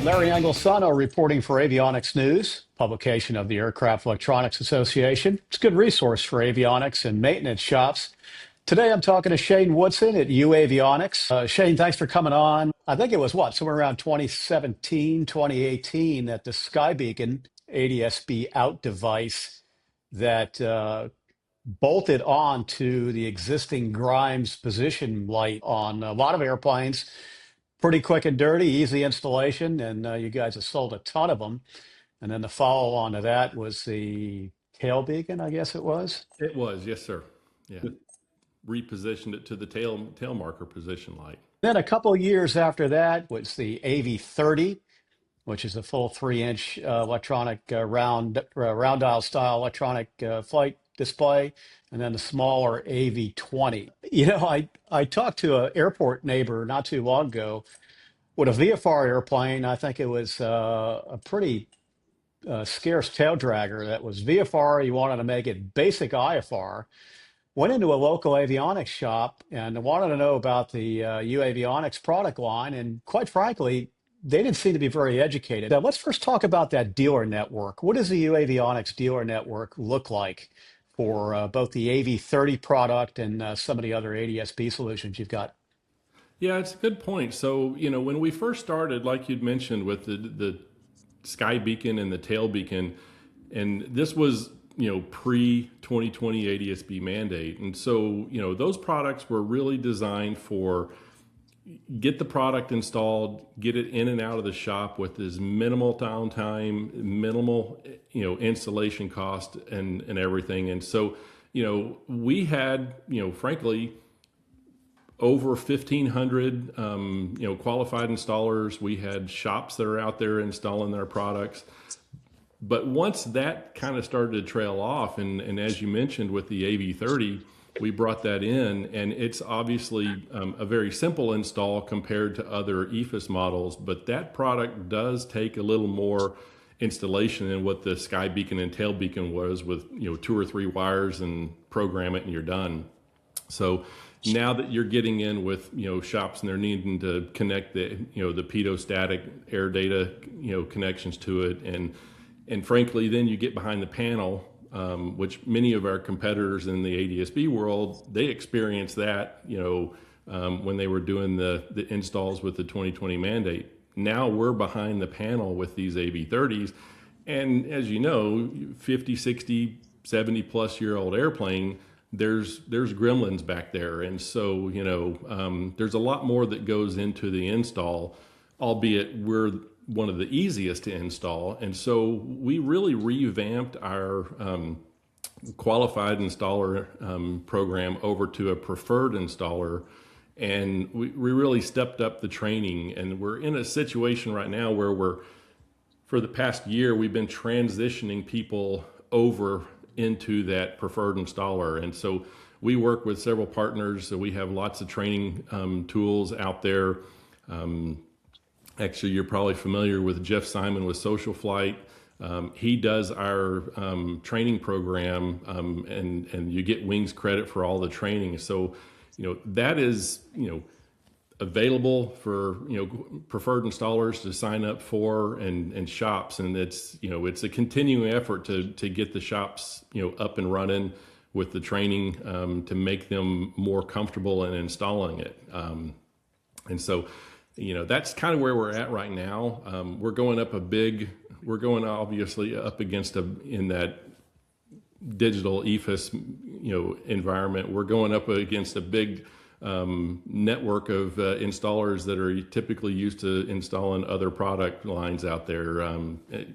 Larry Anglisano reporting for Avionics News, publication of the Aircraft Electronics Association. It's a good resource for avionics and maintenance shops. Today I'm talking to Shane Woodson at uAvionix. Shane, thanks for coming on. I think it was somewhere around 2017, 2018 that the skyBeacon ADS-B out device that bolted on to the existing Grimes position light on a lot of airplanes. Pretty quick and dirty, easy installation, and you guys have sold a ton of them. And then the follow on to that was the tailBeacon, I guess it was. It was, yes, sir. Yeah, repositioned it to the tail marker position light. Then a couple of years after that was the AV30, which is a full 3-inch electronic round dial style electronic flight display, and then the smaller AV20. You know, I talked to an airport neighbor not too long ago with a VFR airplane. I think it was a pretty scarce tail dragger that was VFR. You wanted to make it basic IFR. Went into a local avionics shop and wanted to know about the uAvionix product line. And quite frankly, they didn't seem to be very educated. Now, let's first talk about that dealer network. What does the uAvionix dealer network look like for both the AV30 product and some of the other ADS-B solutions you've got? Yeah, it's a good point. So, you know, when we first started, like you'd mentioned with the skyBeacon and the tailBeacon, and this was, you know, pre-2020 ADS-B mandate. And so, you know, those products were really designed for get the product installed, get it in and out of the shop with as minimal downtime, minimal, you know, installation cost and everything. And so, you know, we had, you know, frankly, over 1,500, you know, qualified installers. We had shops that are out there installing their products. But once that kind of started to trail off, and as you mentioned with the AV30, we brought that in, and it's obviously a very simple install compared to other EFIS models, but that product does take a little more installation than what the skyBeacon and tailBeacon was with, you know, 2 or 3 wires and program it and you're done. So now that you're getting in with, you know, shops and they're needing to connect the, you know, the pedostatic air data, you know, connections to it, and frankly, then you get behind the panel, which many of our competitors in the ADS-B world, they experienced that, you know, when they were doing the installs with the 2020 mandate. Now we're behind the panel with these AV30s. And as you know, 50, 60, 70 plus year old airplane, there's gremlins back there. And so, you know, there's a lot more that goes into the install, albeit we're one of the easiest to install. And so we really revamped our qualified installer program over to a preferred installer. And we really stepped up the training. And we're in a situation right now where for the past year, we've been transitioning people over into that preferred installer. And so we work with several partners. So we have lots of training tools out there. Actually, you're probably familiar with Jeff Simon with Social Flight. He does our training program, and you get wings credit for all the training. So, you know, that is, you know, available for, you know, preferred installers to sign up for and shops. And it's, you know, it's a continuing effort to get the shops, you know, up and running with the training to make them more comfortable in installing it. And so, you know, that's kind of where we're at right now. We're going obviously up against in that digital EFIS, you know, environment. We're going up against a big network of installers that are typically used to installing other product lines out there.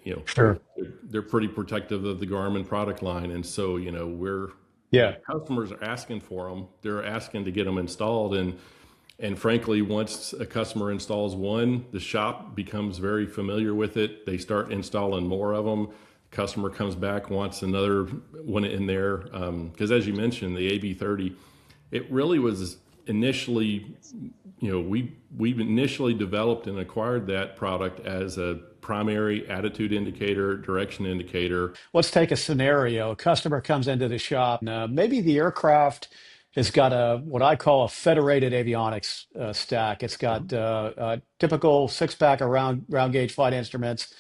You know, Sure. They're pretty protective of the Garmin product line. And so, you know, customers are asking for them. They're asking to get them installed. And frankly, once a customer installs one, the shop becomes very familiar with it. They start installing more of them. Customer comes back, wants another one in there. Because as you mentioned, the AV30, it really was initially, you know, we've initially developed and acquired that product as a primary attitude indicator, direction indicator. Let's take a scenario. A customer comes into the shop. Maybe the aircraft has got what I call a federated avionics stack. It's got typical six-pack of round gauge flight instruments.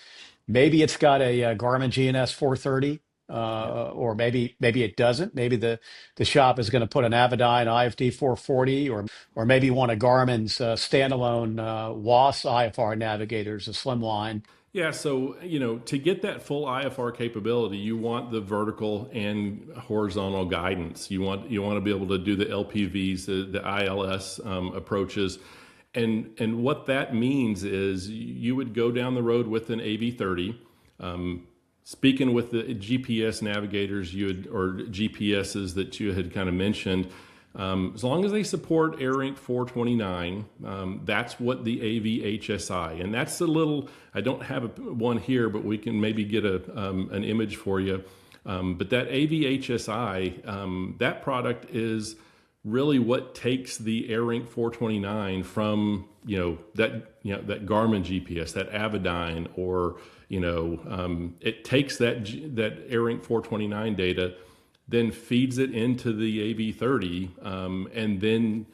Maybe it's got a, Garmin GNS 430, Yeah. or maybe it doesn't. Maybe the shop is going to put an Avidyne IFD 440, or maybe one of Garmin's standalone WAS IFR navigators, a slimline. Yeah, so to get that full IFR capability, you want the vertical and horizontal guidance. You want to be able to do the LPVs, the ILS approaches, and what that means is you would go down the road with an AV30. Speaking with the GPS navigators or GPSs that you had kind of mentioned, as long as they support AirInc 429, that's what the AV-HSI, and that's a little, I don't have one here, but we can maybe get an image for you. But that AV-HSI, that product is really what takes the AirInc 429 from, that Garmin GPS, that Avidyne, or, it takes that AirInc 429 data, then feeds it into the AV30, and then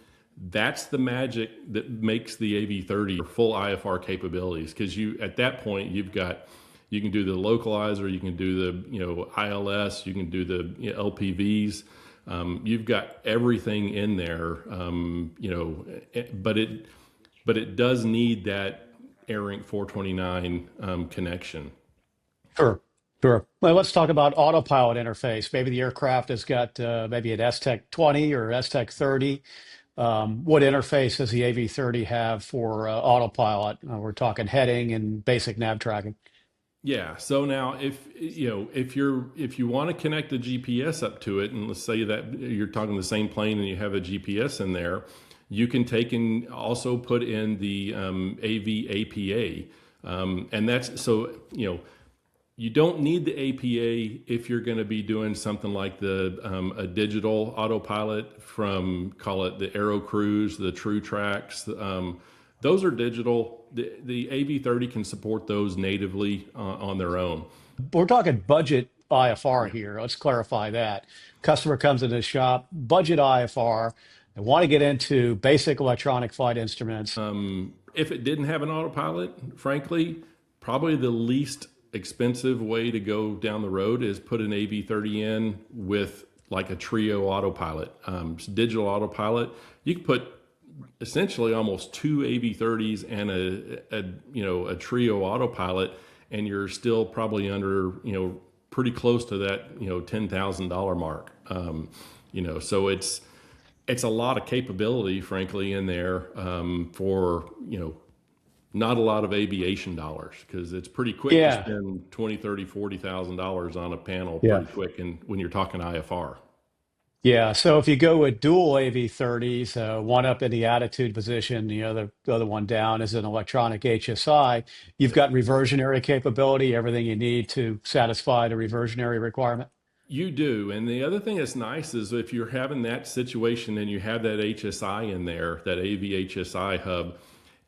that's the magic that makes the AV30 full IFR capabilities. Because at that point you can do the localizer, you can do the ILS, you can do the LPVs. You've got everything in there, but it does need that AirInc 429 connection. Sure, sure. Well, let's talk about autopilot interface. Maybe the aircraft has got maybe an STEC 20 or STEC 30. What interface does the AV30 have for autopilot? We're talking heading and basic nav tracking. Yeah. So now, if you want to connect the GPS up to it, and let's say that you're talking the same plane and you have a GPS in there, you can take and also put in the AV APA, and that's so you don't need the APA if you're going to be doing something like a digital autopilot from, call it the Aero Cruise, the True Tracks. Those are digital. The AV30 can support those natively on their own. We're talking budget IFR here. Let's clarify that. Customer comes into the shop, budget IFR. They want to get into basic electronic flight instruments. If it didn't have an autopilot, frankly, probably the least expensive way to go down the road is put an AV30 in with like a trio autopilot, digital autopilot. You can put essentially almost two AV30s and a trio autopilot, and you're still probably under pretty close to that $10,000 mark. So it's a lot of capability, frankly, in there for not a lot of aviation dollars, because it's pretty quick to spend $20,000, $30,000, $40,000 on a panel pretty quick, and when you're talking IFR. Yeah, so if you go with dual AV30s, one up in the attitude position, the other one down is an electronic HSI, you've got reversionary capability, everything you need to satisfy the reversionary requirement. You do. And the other thing that's nice is if you're having that situation and you have that HSI in there, that AV HSI hub,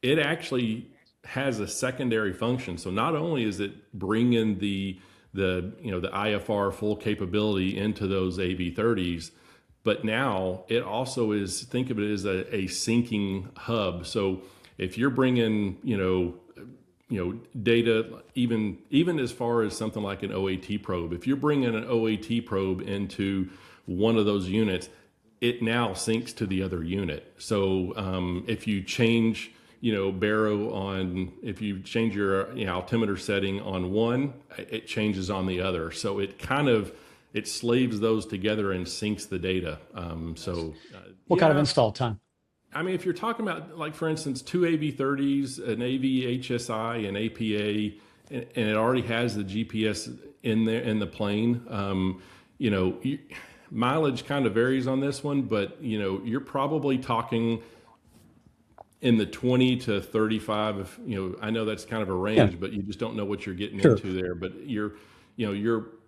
it actually has a secondary function. So not only is it bringing the IFR full capability into those AV30s, but now it also is, think of it as a syncing hub. So if you're bringing, data, even as far as something like an OAT probe, if you're bringing an OAT probe into one of those units, it now syncs to the other unit. So if you change, if you change your altimeter setting on one, it changes on the other. So it slaves those together and syncs the data. What kind of install time? I mean, if you're talking about, like, for instance, two AV30s, an AV HSI, an APA, and it already has the GPS in there in the plane, mileage kind of varies on this one, but, you're probably talking in the 20 to 35, I know that's kind of a range, but you just don't know what you're getting into there. But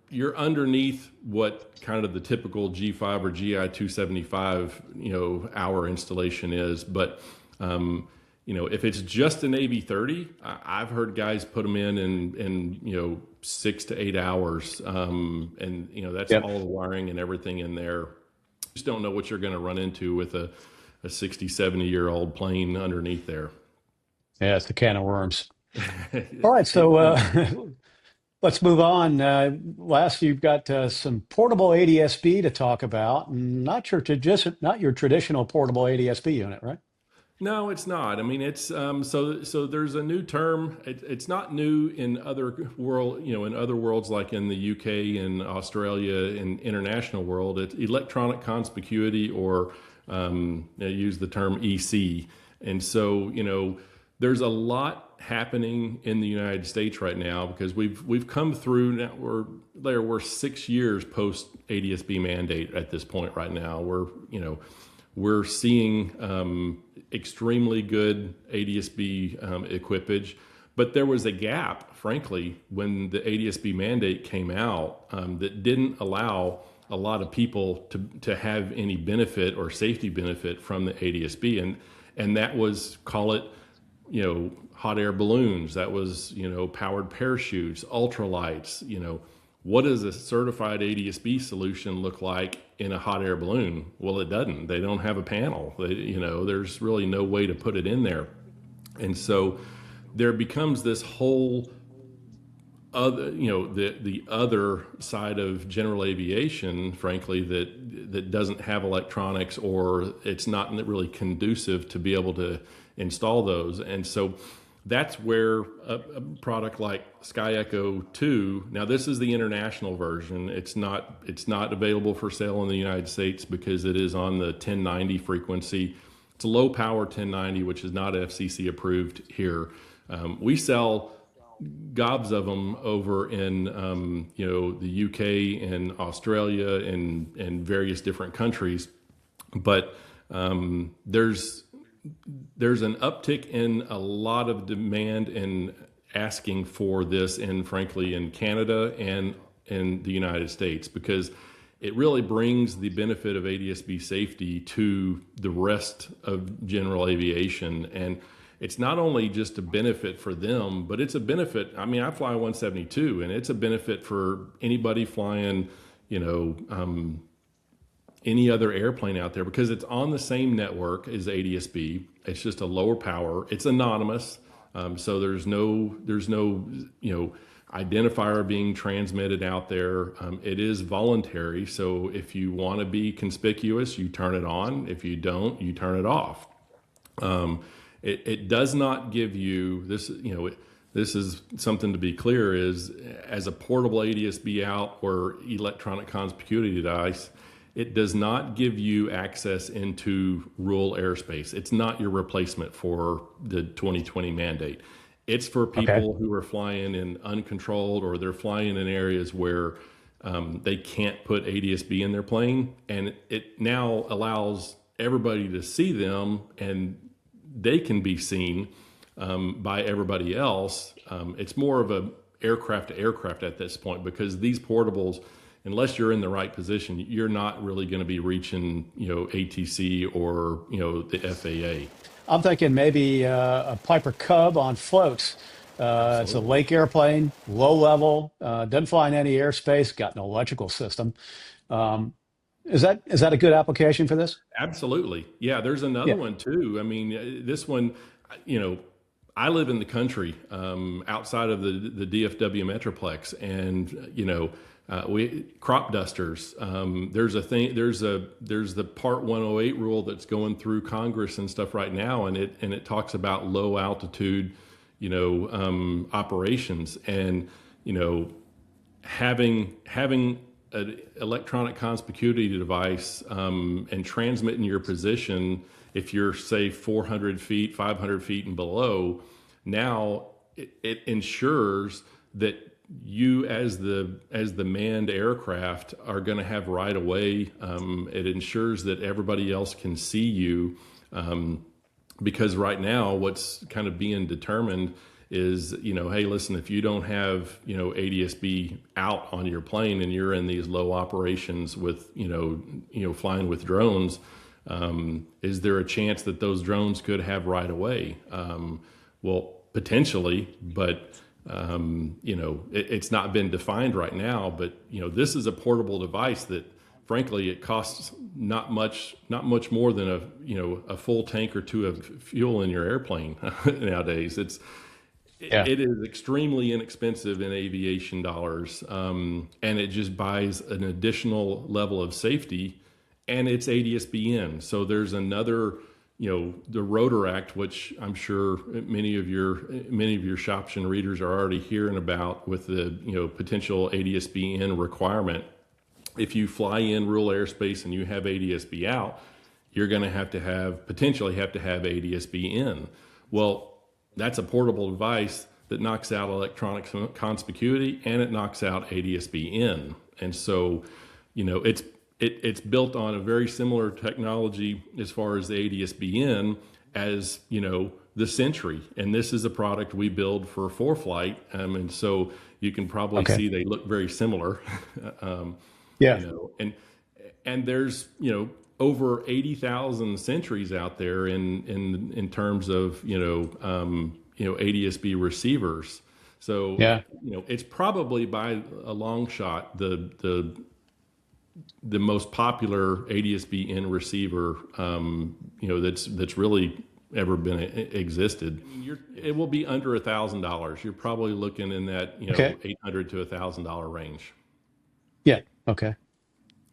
you're underneath what kind of the typical G5 or GI 275, hour installation is. But, if it's just an AV30, I've heard guys put them in 6 to 8 hours. And that's all the wiring and everything in there. just don't know what you're going to run into with a 60, 70-year-old plane underneath there. Yeah, it's the can of worms. All right, so let's move on. Last, you've got some portable ADS-B to talk about. Not your traditional portable ADS-B unit, right? No, it's not. I mean, it's so there's a new term. It's not new in other in other worlds like in the UK and Australia and international world. It's electronic conspicuity, or they use the term EC. And so, there's a lot happening in the United States right now, because we've come through now. We're 6 years post ADS-B mandate at this point right now. We're seeing extremely good ADS-B equipage, but there was a gap, frankly, when the ADS-B mandate came out, that didn't allow a lot of people to have any benefit or safety benefit from the ADS-B, and that was, call it, hot air balloons. That was, powered parachutes, ultralights. What does a certified ADS-B solution look like in a hot air balloon? Well, it doesn't. They don't have a panel. There's really no way to put it in there. And so there becomes this whole other, the other side of general aviation, frankly, that doesn't have electronics, or it's not really conducive to be able to install those. And so that's where a product like SkyEcho 2, now this is the international version. It's not available for sale in the United States because it is on the 1090 frequency. It's a low power 1090, which is not FCC approved here. We sell gobs of them over in the UK and Australia and various different countries, but there's an uptick in a lot of demand and asking for this, and frankly in Canada and in the United States, because it really brings the benefit of ADS-B safety to the rest of general aviation. And it's not only just a benefit for them, but it's a benefit. I mean, I fly 172, and it's a benefit for anybody flying, any other airplane out there, because it's on the same network as ADS-B. It's just a lower power. It's anonymous, so there's no identifier being transmitted out there. It is voluntary, so if you want to be conspicuous, you turn it on. If you don't, you turn it off. It does not give you this. This is something to be clear: is as a portable ADS-B out or electronic conspicuity device, it does not give you access into rural airspace. It's not your replacement for the 2020 mandate. It's for people who are flying in uncontrolled, or they're flying in areas where they can't put ADS-B in their plane. And it now allows everybody to see them, and they can be seen by everybody else. It's more of a aircraft to aircraft at this point, because these portables, unless you're in the right position, you're not really going to be reaching, ATC or, the FAA. I'm thinking maybe a Piper Cub on floats. It's a lake airplane, low level, doesn't fly in any airspace, got an electrical system. Is that a good application for this? Absolutely. Yeah, there's another one too. I mean, this one, I live in the country, outside of the DFW Metroplex, and, we crop dusters. There's the Part 108 rule that's going through Congress and stuff right now, and it talks about low altitude, operations, and having an electronic conspicuity device and transmitting your position if you're, say, 400 feet, 500 feet and below. Now it ensures that you as the manned aircraft are going to have right of way. It ensures that everybody else can see you, because right now what's kind of being determined is, hey, listen, if you don't have, ADS-B out on your plane and you're in these low operations with, flying with drones, is there a chance that those drones could have right of way? Well, potentially, but it's not been defined right now. But this is a portable device that frankly, it costs not much more than a full tank or two of fuel in your airplane nowadays. Yeah. It is extremely inexpensive in aviation dollars, and it just buys an additional level of safety, and it's ADS-B in. So there's another, the Rotor Act, which I'm sure many of your Shoption readers are already hearing about, with the potential ADS-B in requirement. If you fly in rural airspace and you have ADS-B out, you're going to potentially have to have ADS-B in. Well, that's a portable device that knocks out electronic conspicuity, and it knocks out ADS-B in. And so, it's built on a very similar technology as far as the ADS-B in as, the Sentry. And this is a product we build for ForeFlight. And so you can probably see they look very similar. Yeah. And there's, over 80,000 Sentries out there in terms of, ADS-B receivers. So, it's probably by a long shot the most popular ADS-B in receiver, that's really ever been existed. It will be under $1,000. You're probably looking in that, $800 to $1,000 range. Yeah. Okay.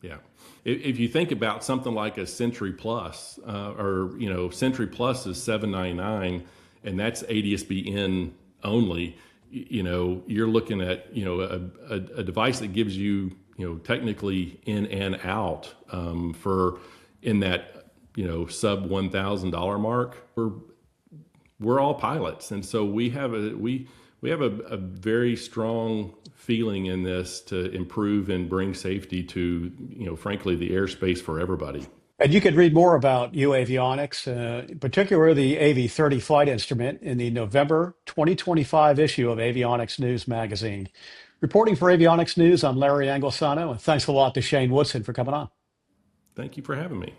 Yeah. If you think about something like a Sentry Plus, Sentry Plus is $799, and that's ADS-B in only. You're looking at a device that gives you technically in and out for in that sub $1,000 mark. We're all pilots, and so we have a very strong feeling in this to improve and bring safety to, frankly, the airspace for everybody. And you could read more about uAvionix, in particular the AV30 flight instrument, in the November 2025 issue of Avionics News magazine. Reporting for Avionics News, I'm Larry Anglisano, and thanks a lot to Shane Woodson for coming on. Thank you for having me.